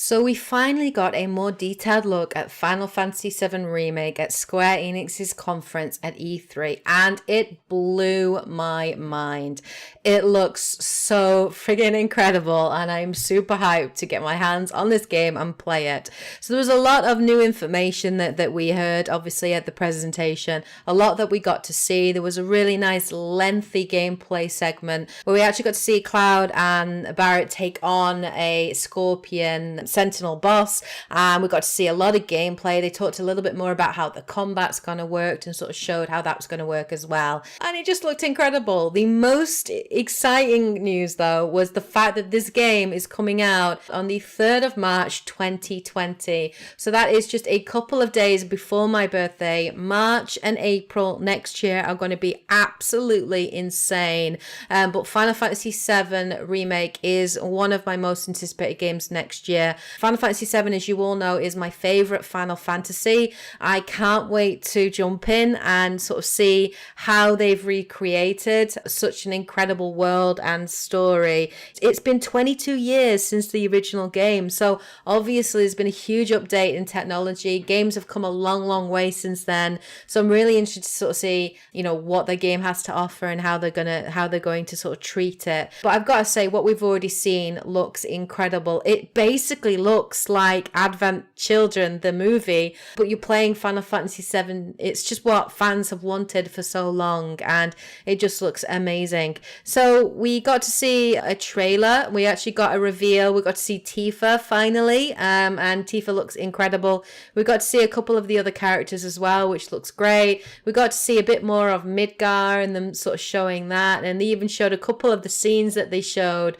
So we finally got a more detailed look at Final Fantasy VII Remake at Square Enix's conference at E3, and it blew my mind. It looks so friggin' incredible, and I'm super hyped to get my hands on this game and play it. So there was a lot of new information that we heard, obviously, at the presentation, a lot that we got to see. There was a really nice lengthy gameplay segment where we actually got to see Cloud and Barrett take on a Scorpion Sentinel boss, and we got to see a lot of gameplay. They talked a little bit more about how the combat's gonna work and sort of showed how that was gonna work as well, and it just looked incredible. The most exciting news though was the fact that this game is coming out on the 3rd of March 2020, so that is just a couple of days before my birthday. March and April next year are going to be absolutely insane, but Final Fantasy VII Remake is one of my most anticipated games next year. Final Fantasy VII, as you all know, is my favorite Final Fantasy. I can't wait to jump in and sort of see how they've recreated such an incredible world and story. It's been 22 years since the original game, so obviously there's been a huge update in technology. Games have come a long way since then, so I'm really interested to sort of see, what the game has to offer and how they're going to sort of treat it. But I've got to say, what we've already seen looks incredible. It basically looks like Advent Children, the movie, but you're playing Final Fantasy VII. It's just what fans have wanted for so long, and it just looks amazing. So we got to see a trailer. We actually got a reveal. We got to see Tifa finally, and Tifa looks incredible. We got to see a couple of the other characters as well, which looks great. We got to see a bit more of Midgar and them sort of showing that, and they even showed a couple of the scenes that they showed.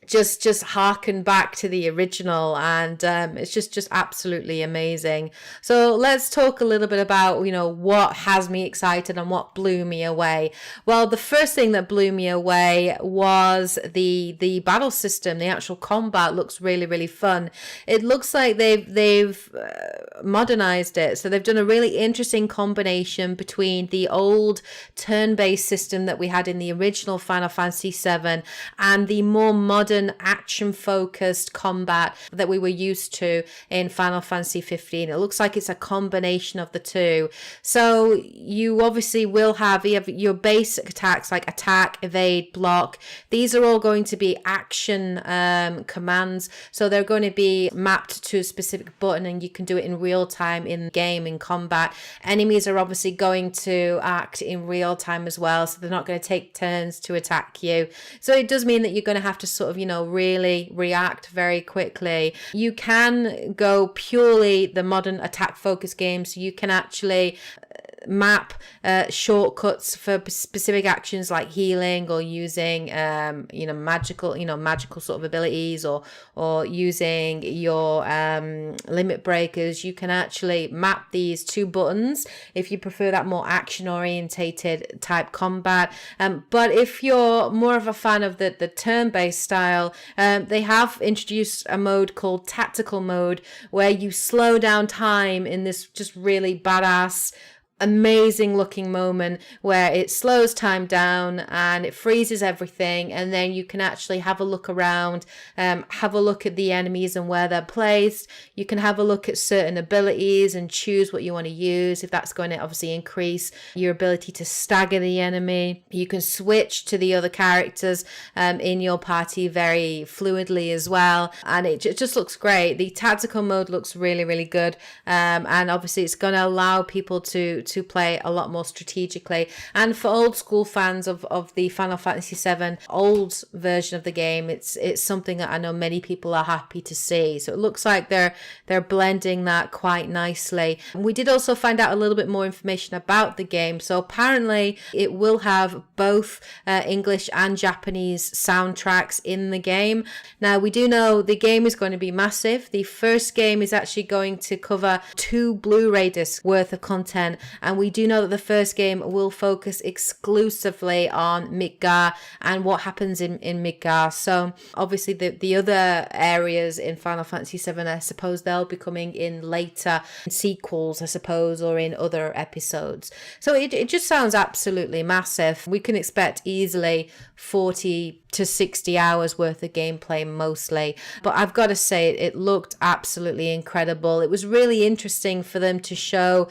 Just harken back to the original, and it's just absolutely amazing. So let's talk a little bit about what has me excited and what blew me away. Well, the first thing that blew me away was the battle system. The actual combat looks really fun. It looks like they've modernized it, so they've done a really interesting combination between the old turn-based system that we had in the original Final Fantasy VII and the more modern action-focused combat that we were used to in Final Fantasy 15. It looks like it's a combination of the two. So you obviously will have your basic attacks like attack, evade, block. These are all going to be action commands. So they're going to be mapped to a specific button, and you can do it in real time in game, in combat. Enemies are obviously going to act in real time as well, so they're not going to take turns to attack you. So it does mean that you're going to have to sort of really react very quickly. You can go purely the modern attack focused games, so you can actually map shortcuts for specific actions like healing or using magical sort of abilities, or using your limit breakers. You can actually map these to buttons if you prefer that more action orientated type combat, but if you're more of a fan of the turn-based style, they have introduced a mode called tactical mode, where you slow down time in this just really badass, amazing looking moment where it slows time down and it freezes everything, and then you can actually have a look around, have a look at the enemies and where they're placed. You can have a look at certain abilities and choose what you want to use, if that's going to obviously increase your ability to stagger the enemy. You can switch to the other characters in your party very fluidly as well, and it just looks great. The tactical mode looks really good, and obviously it's going to allow people to play a lot more strategically. And for old school fans of the Final Fantasy VII old version of the game, it's something that I know many people are happy to see. So it looks like they're blending that quite nicely. And we did also find out a little bit more information about the game. So apparently it will have both English and Japanese soundtracks in the game. Now, we do know the game is going to be massive. The first game is actually going to cover 2 Blu-ray discs worth of content, and we do know that the first game will focus exclusively on Midgar and what happens in Midgar. So obviously the other areas in Final Fantasy VII, I suppose they'll be coming in later sequels, I suppose, or in other episodes. So it just sounds absolutely massive. We can expect easily 40 to 60 hours worth of gameplay mostly. But I've got to say, it looked absolutely incredible. It was really interesting for them to show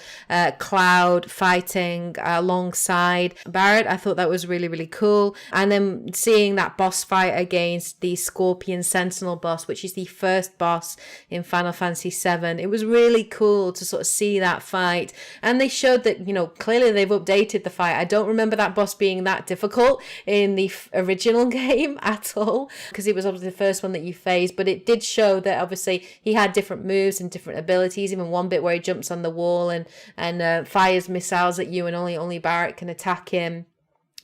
Cloud fighting alongside Barrett. I thought that was really, really cool. And then seeing that boss fight against the Scorpion Sentinel boss, which is the first boss in Final Fantasy VII. It was really cool to sort of see that fight. And they showed that, clearly they've updated the fight. I don't remember that boss being that difficult in the original game at all, because it was obviously the first one that you faced, but it did show that obviously he had different moves and different abilities, even one bit where he jumps on the wall and fires missiles at you, and only Barrett can attack him.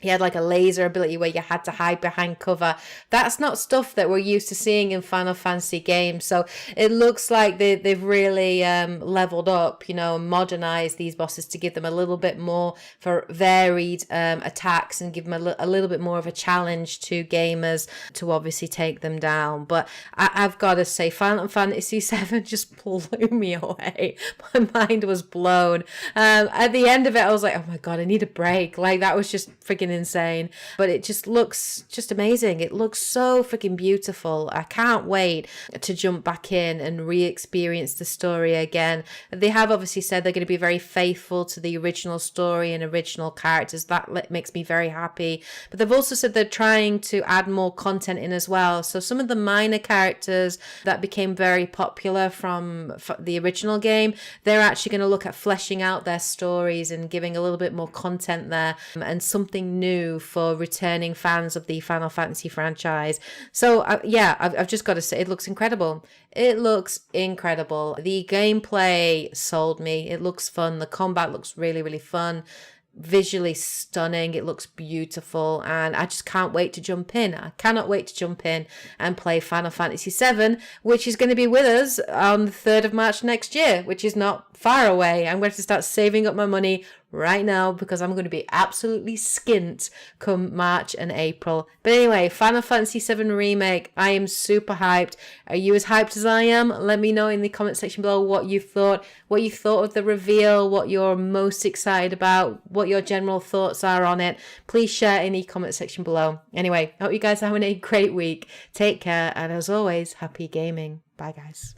He had like a laser ability where you had to hide behind cover. That's not stuff that we're used to seeing in Final Fantasy games. So it looks like they've really leveled up, and modernized these bosses to give them a little bit more for varied attacks, and give them a little bit more of a challenge to gamers to obviously take them down. But I've got to say, Final Fantasy VII just blew me away. My mind was blown. At the end of it, I was like, oh my God, I need a break. Like, that was just freaking insane. But it just looks just amazing. It looks so freaking beautiful. I can't wait to jump back in and re-experience the story again. They have obviously said they're going to be very faithful to the original story and original characters. That makes me very happy. But they've also said they're trying to add more content in as well. So some of the minor characters that became very popular from the original game, they're actually going to look at fleshing out their stories and giving a little bit more content there, and something new for returning fans of the Final Fantasy franchise. So I've just got to say, it looks incredible. It looks incredible. The gameplay sold me. It looks fun. The combat looks really, really fun. Visually stunning. It looks beautiful, and I just can't wait to jump in. I cannot wait to jump in and play Final Fantasy VII, which is going to be with us on the 3rd of March next year, which is not far away. I'm going to start saving up my money right now, because I'm going to be absolutely skint come March and April. But anyway, Final Fantasy VII Remake, I am super hyped. Are you as hyped as I am? Let me know in the comment section below what you thought of the reveal, what you're most excited about, what your general thoughts are on it. Please share in the comment section below. Anyway, I hope you guys are having a great week. Take care, and as always, happy gaming. Bye, guys.